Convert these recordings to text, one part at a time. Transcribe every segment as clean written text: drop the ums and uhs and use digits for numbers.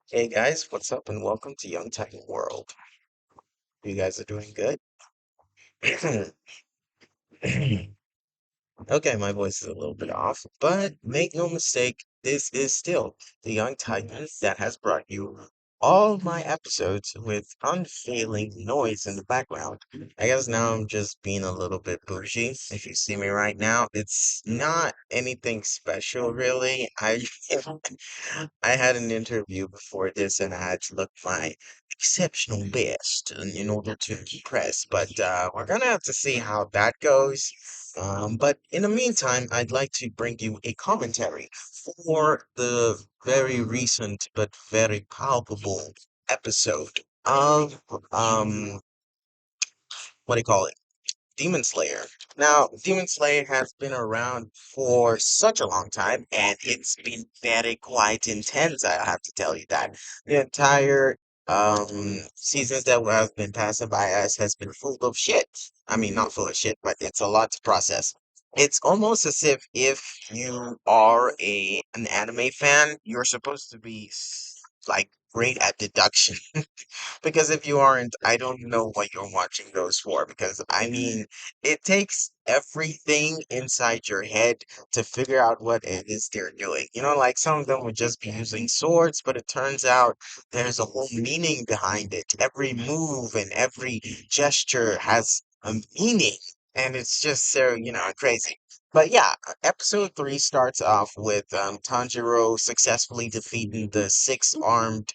Hey guys, what's up and welcome to Young Titan World. You guys are doing good? Okay, my voice is a little bit off, but make no mistake, this is still the Young Titans that has brought you all my episodes with unfailing noise in the background. I guess now I'm just being a little bit bougie. If you see me right now, it's not anything special really. I had an interview before this and I had to look my exceptional best in order to impress, but we're gonna have to see how that goes. But in the meantime, I'd like to bring you a commentary for the very recent but very palpable episode of what do you call it? Demon Slayer. Now, Demon Slayer has been around for such a long time, and it's been very quite intense. I have to tell you that the entire seasons that have been passing by us has been full of shit. I mean, not full of shit, but it's a lot to process. It's almost as if you are an anime fan, you're supposed to be like great at deduction. Because if you aren't, I don't know what you're watching those for. Because I mean, it takes everything inside your head to figure out what it is they're doing. You know, like some of them would just be using swords, but it turns out there's a whole meaning behind it. Every move and every gesture has a meaning, and it's just so, crazy. But yeah, episode three starts off with Tanjiro successfully defeating the six-armed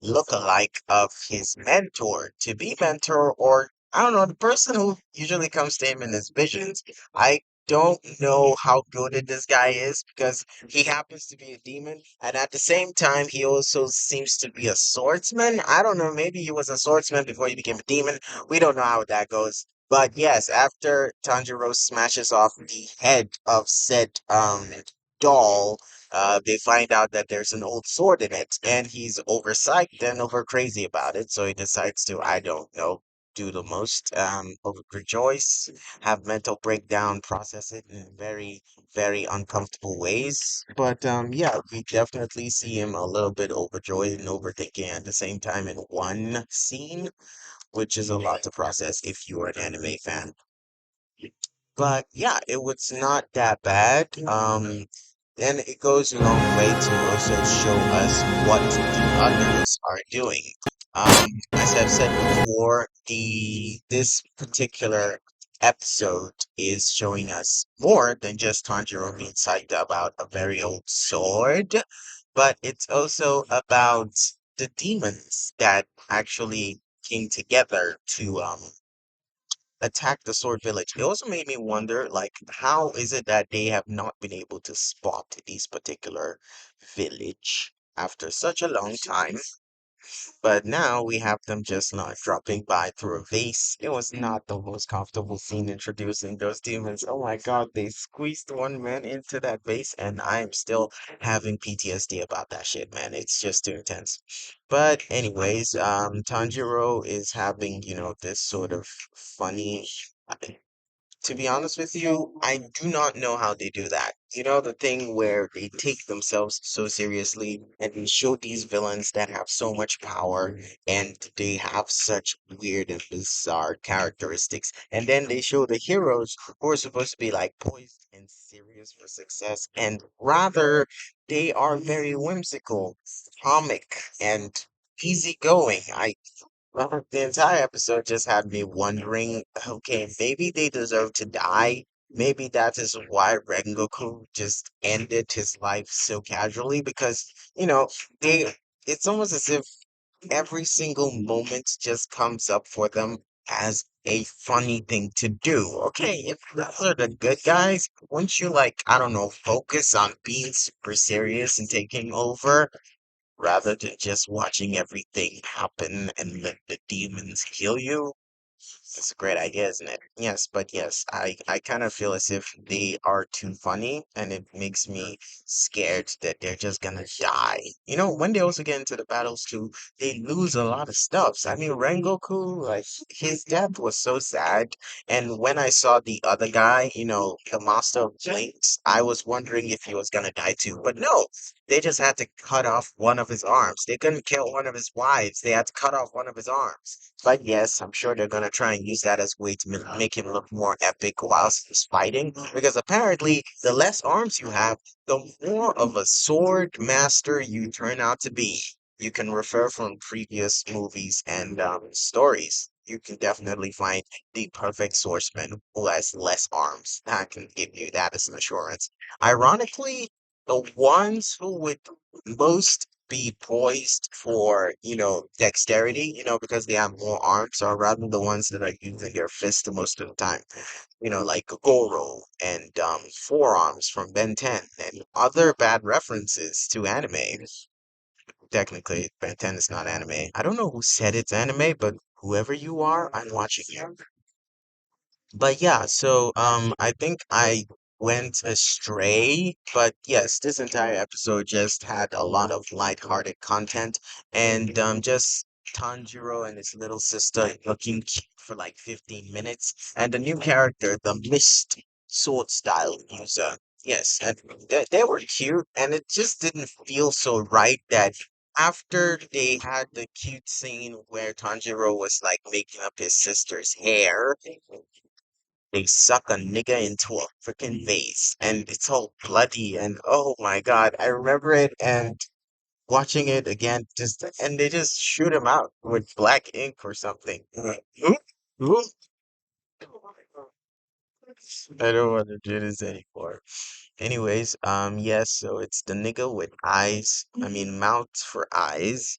look-alike of his mentor to be mentor, or I don't know, the person who usually comes to him in his visions. I don't know how good this guy is because he happens to be a demon, and at the same time, he also seems to be a swordsman. I don't know, maybe he was a swordsman before he became a demon. We don't know how that goes. But yes, after Tanjiro smashes off the head of said doll, they find out that there's an old sword in it, and he's over psyched and over crazy about it. So he decides to, I don't know, do the most, over rejoice, have mental breakdown, process it in very, very uncomfortable ways. But yeah, we definitely see him a little bit overjoyed and overthinking at the same time in one scene, which is a lot to process if you're an anime fan. But yeah, it was not that bad. And it goes a long way to also show us what the others are doing. As I've said before, the this particular episode is showing us more than just Tanjiro being psyched about a very old sword, but it's also about the demons that actually came together to attack the Sword Village. It also made me wonder, like, how is it that they have not been able to spot this particular village after such a long time? But now we have them just not dropping by through a vase. It was not the most comfortable scene introducing those demons. Oh my god, they squeezed one man into that vase, and I'm still having PTSD about that shit, man. It's just too intense. But anyways, Tanjiro is having, this sort of funny, to be honest with you, I do not know how they do that. You know, the thing where they take themselves so seriously and they show these villains that have so much power and they have such weird and bizarre characteristics. And then they show the heroes who are supposed to be like poised and serious for success. And rather, they are very whimsical, comic, and easygoing. The entire episode just had me wondering, okay, maybe they deserve to die. Maybe that is why Rengoku just ended his life so casually because, you know, they it's almost as if every single moment just comes up for them as a funny thing to do. Okay, if those are the good guys, wouldn't you like, I don't know, focus on being super serious and taking over? Rather than just watching everything happen and let the demons kill you. It's a great idea, isn't it? Yes, but yes, I kind of feel as if they are too funny, and it makes me scared that they're just gonna die. You know, when they also get into the battles too, they lose a lot of stuffs. I mean, Rengoku, like his death was so sad, and when I saw the other guy, you know, the Master of Blinks, I was wondering if he was gonna die too. But no, they just had to cut off one of his arms. They couldn't kill one of his wives. They had to cut off one of his arms. But yes, I'm sure they're gonna try and use that as a way to make him look more epic whilst he's fighting. Because apparently, the less arms you have, the more of a sword master you turn out to be. You can refer from previous movies and stories. You can definitely find the perfect swordsman who has less arms. I can give you that as an assurance. Ironically, the ones who would most be poised for, you know, dexterity, you know, because they have more arms, are rather the ones that are using their fists the most of the time. You know, like Goro and Forearms from Ben 10 and other bad references to anime. Technically, Ben 10 is not anime. I don't know who said it's anime, but whoever you are, I'm watching you. But yeah, so I think I went astray, but yes, this entire episode just had a lot of lighthearted content and just Tanjiro and his little sister looking cute for like 15 minutes, and the new character, the Mist Sword Style user. Yes, and they were cute, and it just didn't feel so right that after they had the cute scene where Tanjiro was like making up his sister's hair, they suck a nigga into a freaking vase and it's all bloody and oh my God, I remember it and watching it again just and they just shoot him out with black ink or something. Oop, oop. I don't want to do this anymore. Anyways, yes, so it's the nigga with eyes, I mean mouths for eyes,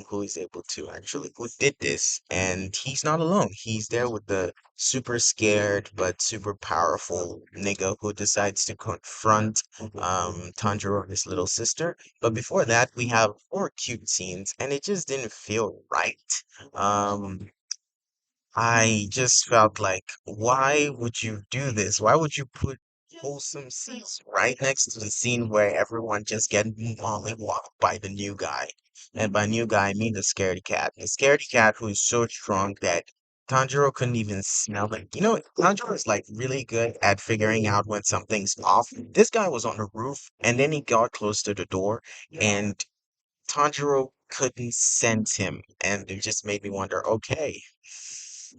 who is able to actually who did this, and he's not alone. He's there with the super scared but super powerful nigga who decides to confront Tanjiro and his little sister. But before that, we have four cute scenes, and it just didn't feel right. Um, I just felt like, why would you do this? Why would you put wholesome scenes right next to the scene where everyone just getting mollywopped by the new guy? And by new guy, I mean the scaredy cat. The scaredy cat who is so strong that Tanjiro couldn't even smell it. You know, Tanjiro is like really good at figuring out when something's off. This guy was on the roof and then he got close to the door and Tanjiro couldn't sense him. And it just made me wonder, okay.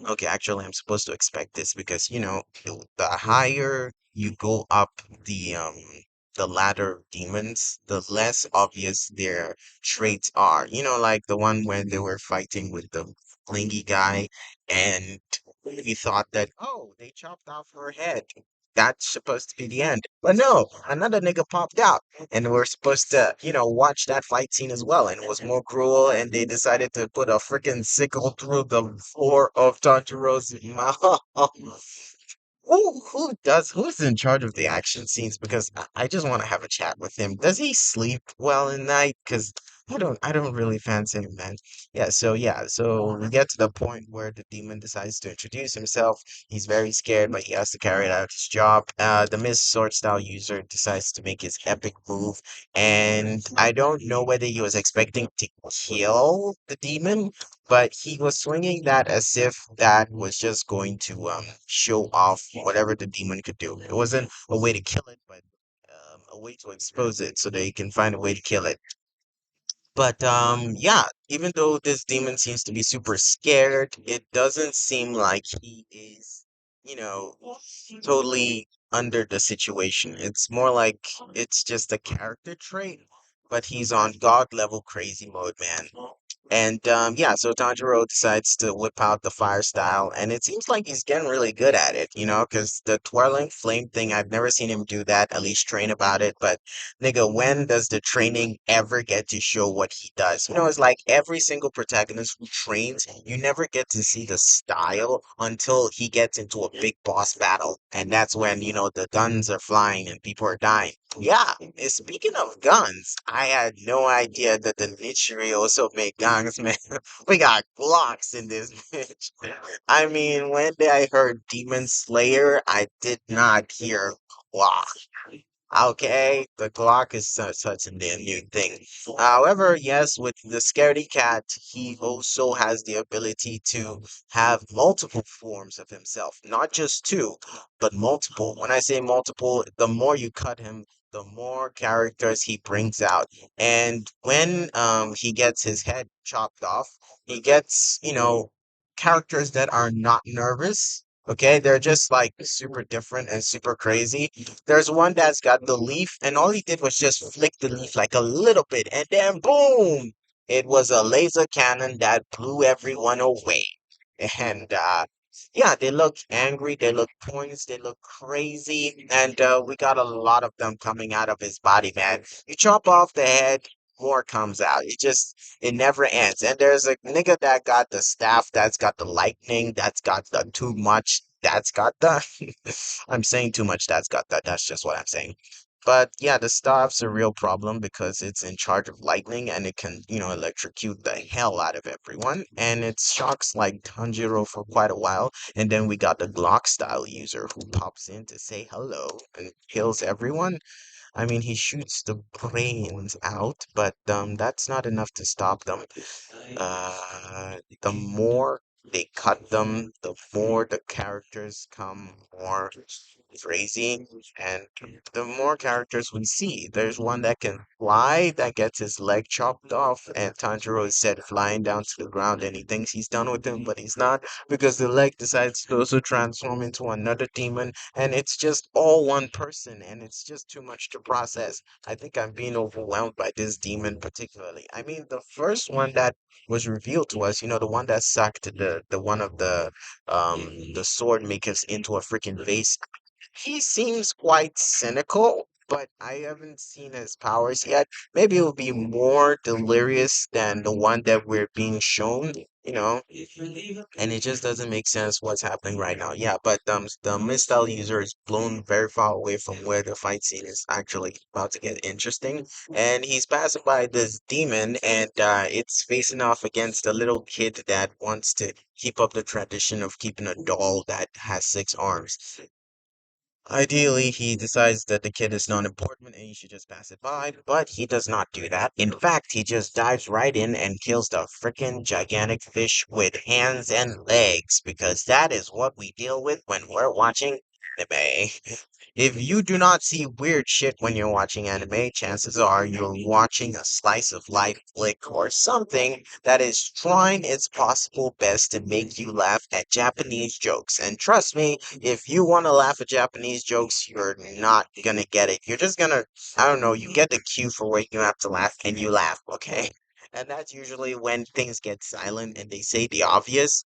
Okay, actually, I'm supposed to expect this because, you know, the higher you go up the ladder of demons, the less obvious their traits are. You know, like the one when they were fighting with the clingy guy, and we thought that, oh, they chopped off her head. That's supposed to be the end. But no, another nigga popped out. And we're supposed to, you know, watch that fight scene as well. And it was more cruel. And they decided to put a freaking sickle through the floor of Tanjiro's mouth. Who's in charge of the action scenes? Because I just want to have a chat with him. Does he sleep well at night? Because I don't really fancy him, man. So we get to the point where the demon decides to introduce himself. He's very scared, but he has to carry out his job. The Miss Sword Style user decides to make his epic move, and I don't know whether he was expecting to kill the demon, but he was swinging that as if that was just going to show off whatever the demon could do. It wasn't a way to kill it, but a way to expose it so that he can find a way to kill it. But yeah, even though this demon seems to be super scared, it doesn't seem like he is, you know, totally under the situation. It's more like it's just a character trait, but he's on god level crazy mode, man. And yeah, so Tanjiro decides to whip out the fire style, and it seems like he's getting really good at it, you know, because the twirling flame thing, I've never seen him do that, at least train about it. But nigga, when does the training ever get to show what he does? You know, it's like every single protagonist who trains, you never get to see the style until he gets into a big boss battle, and that's when, you know, the guns are flying and people are dying. Yeah, speaking of guns, I had no idea that the Nichiri also make guns, man. We got Glocks in this bitch. I mean, when I heard Demon Slayer, I did not hear Glock. Okay, the Glock is such a damn new thing. However, yes, with the Scaredy Cat, he also has the ability to have multiple forms of himself, not just two, but multiple. When I say multiple, the more you cut him, the more characters he brings out. And when he gets his head chopped off, he gets, characters that are not nervous. Okay, they're just like super different and super crazy. There's one that's got the leaf, and all he did was just flick the leaf like a little bit, and then boom! It was a laser cannon that blew everyone away. And yeah, they look angry, they look points, they look crazy, and we got a lot of them coming out of his body, man. You chop off the head, more comes out. It never ends. And there's a nigga that got the staff, that's got the lightning, that's got the too much, that's got the. I'm saying too much, that's got that. That's just what I'm saying. But yeah, the staff's a real problem because it's in charge of lightning and it can, electrocute the hell out of everyone. And it shocks like Tanjiro for quite a while. And then we got the Glock style user who pops in to say hello and kills everyone. I mean, he shoots the brains out, but that's not enough to stop them. The more they cut them, the more the characters come more crazy, and the more characters we see. There's one that can fly that gets his leg chopped off, and Tanjiro is set flying down to the ground, and he thinks he's done with him, but he's not because the leg decides to also transform into another demon, and it's just all one person, and it's just too much to process. I think I'm being overwhelmed by this demon particularly. I mean, the first one that was revealed to us, the one that sucked the one of the sword makers into a freaking vase. He seems quite cynical, but I haven't seen his powers yet. Maybe it will be more delirious than the one that we're being shown, you know, and it just doesn't make sense what's happening right now. Yeah, but the Mistel user is blown very far away from where the fight scene is actually about to get interesting, and he's passing by this demon, and it's facing off against a little kid that wants to keep up the tradition of keeping a doll that has six arms. Ideally, he decides that the kid is not important and he should just pass it by, but he does not do that. In fact, he just dives right in and kills the frickin' gigantic fish with hands and legs, because that is what we deal with when we're watching anime. If you do not see weird shit when you're watching anime, chances are you're watching a slice of life flick or something that is trying its possible best to make you laugh at Japanese jokes. And trust me, if you want to laugh at Japanese jokes, you're not gonna get it. You're just gonna, I don't know, you get the cue for when you have to laugh and you laugh, okay? And that's usually when things get silent and they say the obvious.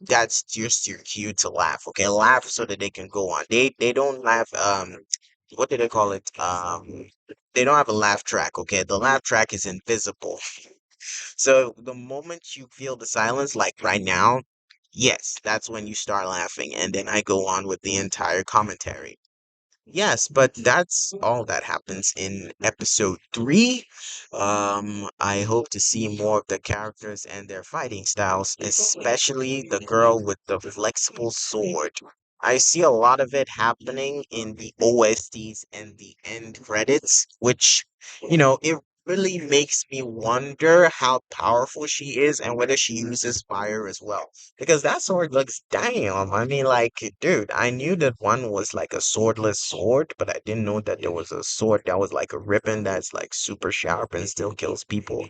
That's just your cue to laugh, okay? Laugh so that they can go on. They don't laugh, what do they call it? They don't have a laugh track, okay? The laugh track is invisible. So the moment you feel the silence, like right now, yes, that's when you start laughing, and then I go on with the entire commentary. Yes, but that's all that happens in episode 3. I hope to see more of the characters and their fighting styles, especially the girl with the flexible sword. I see a lot of it happening in the OSTs and the end credits, which, it really makes me wonder how powerful she is and whether she uses fire as well. Because that sword looks damn. I mean, like, dude, I knew that one was like a swordless sword, but I didn't know that there was a sword that was like a ribbon that's like super sharp and still kills people.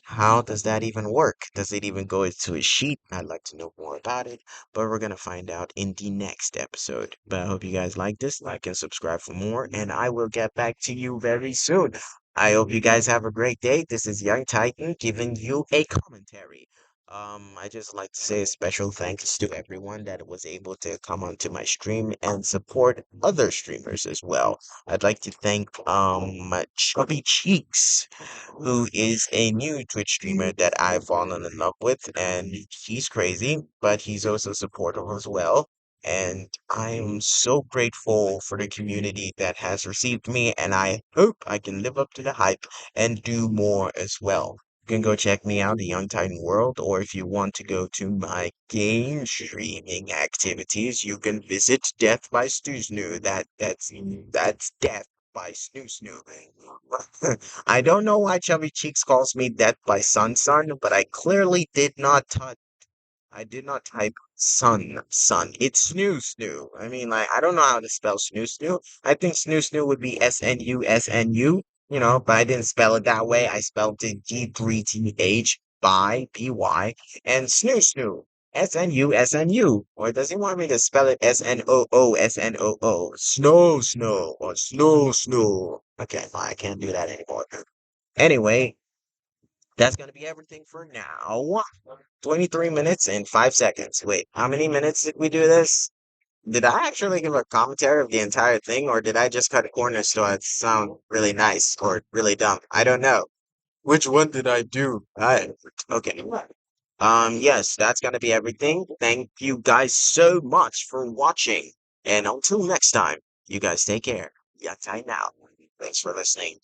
How does that even work? Does it even go into a sheet? I'd like to know more about it, but we're gonna find out in the next episode. But I hope you guys like this, like and subscribe for more, and I will get back to you very soon. I hope you guys have a great day. This is Young Titan giving you a commentary. I just like to say a special thanks to everyone that was able to come onto my stream and support other streamers as well. I'd like to thank Chubby Cheeks, who is a new Twitch streamer that I've fallen in love with, and he's crazy, but he's also supportive as well. And I am so grateful for the community that has received me, and I hope I can live up to the hype and do more as well. You can go check me out, the Young Titan World, or if you want to go to my game streaming activities, you can visit Death by Snoo. That's Death by Snoo. I don't know why Chubby Cheeks calls me Death by Sun, but I did not type sun. It's snoo. I mean, like, I don't know how to spell snoo. I think snoo would be SNU, but I didn't spell it that way. I spelled it D3TH by BY and snoo. SNU. Or does he want me to spell it SNOO? Snow, or snow. Okay, fine, I can't do that anymore. Anyway, that's gonna be everything for now. 23 minutes and 5 seconds. Wait, how many minutes did we do this? Did I actually give a commentary of the entire thing, or did I just cut corners so it sound really nice or really dumb? I don't know. Which one did I do? Okay. Yes, that's gonna be everything. Thank you guys so much for watching. And until next time, you guys take care. Yeah, time now. Thanks for listening.